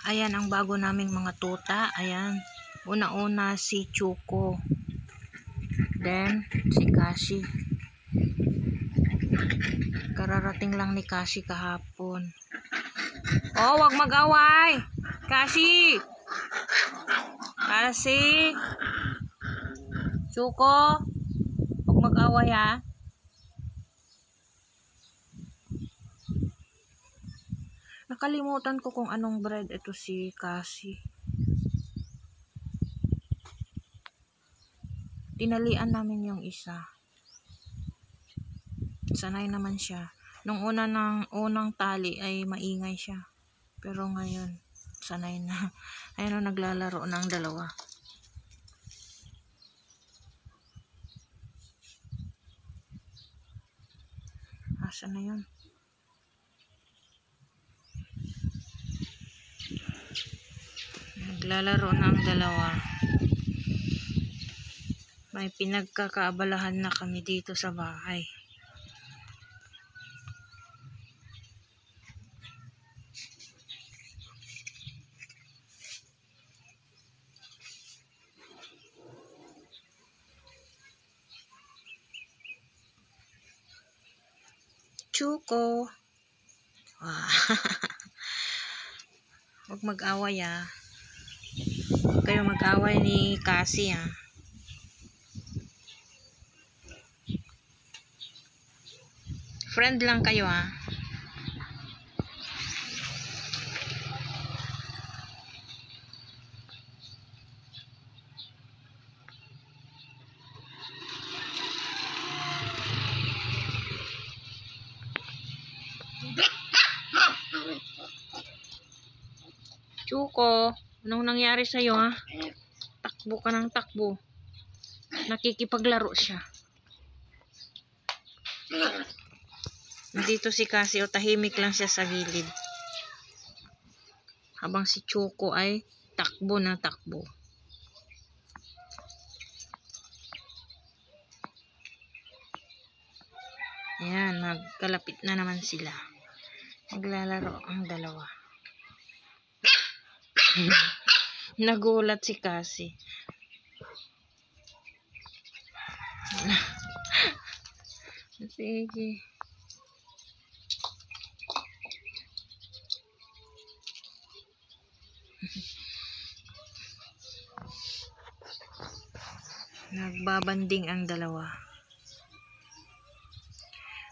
Ayan ang bago naming mga tuta. Ayan. Una-una si Choco. Then, si Kashi. Kararating lang ni Kashi kahapon. Oh, wag mag-away! Kashi! Kashi! Choco! Wag mag-away ha. Nakalimutan ko kung anong breed ito si Kashi. Tinalian namin yung isa. Sanay naman siya. Nung unang tali ay maingay siya. Pero ngayon, sanay na. Ayun o, naglalaro ng dalawa. Asa na yun? Naglalaro ng dalawa. May pinagkakaabalahan na kami dito sa bahay. Choco. Huwag mag-away ah. Huwag kayo mag-away ni Cassie ah. Friend lang kayo ah. Choco, anong nangyari sa'yo ha? Takbo ka ng takbo. Nakikipaglaro siya. Dito si Cassie, tahimik lang siya sa gilid. Habang si Choco ay takbo na takbo. Ayan, magkalapit na naman sila. Maglalaro ang dalawa. Nagulat si Cassie. Sige. Nagbabanding ang dalawa.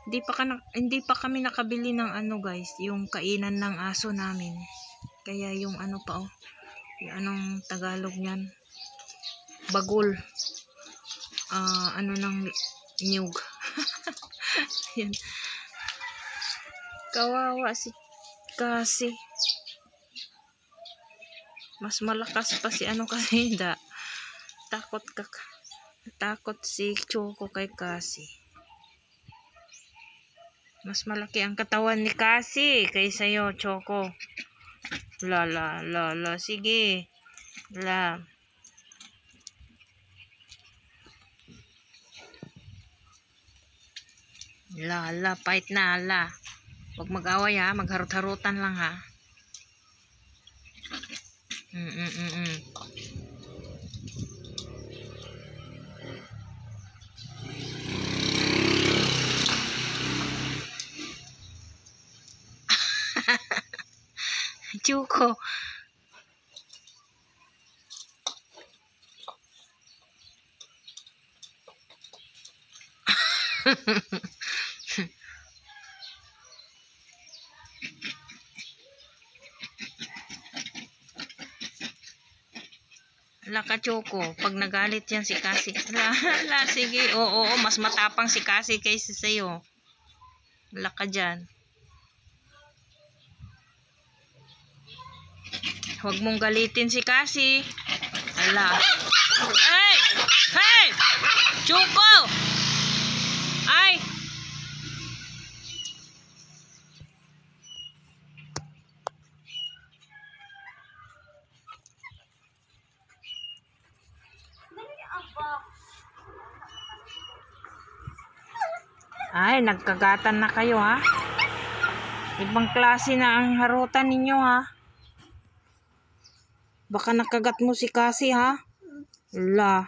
Hindi pa kami nakabili ng ano guys, yung kainan ng aso namin. Kaya yung ano pa oh. Yung anong Tagalog niyan? Bagol. Ano ng niyog. Yan. Kawawa si Cassie. Mas malakas pa si ano kasi takot si Choco kay Cassie. Mas malaki ang katawan ni Cassie kaysa iyo, Choco. La, sige. La. Fight na, la. Huwag mag-away ha, magharut-harutan lang ha. Choco. Laka Choco, pag nagalit yan si Cassie. Sige. Oo, mas matapang si Cassie kaysa sa'yo. Laka dyan. Huwag mong galitin si Cassie. Ala. Hey! Choco! Ay! Ay, nagkagatan na kayo ha. Ibang klase na ang harutan ninyo ha. Baka nakagat mo si Cassie, ha? La.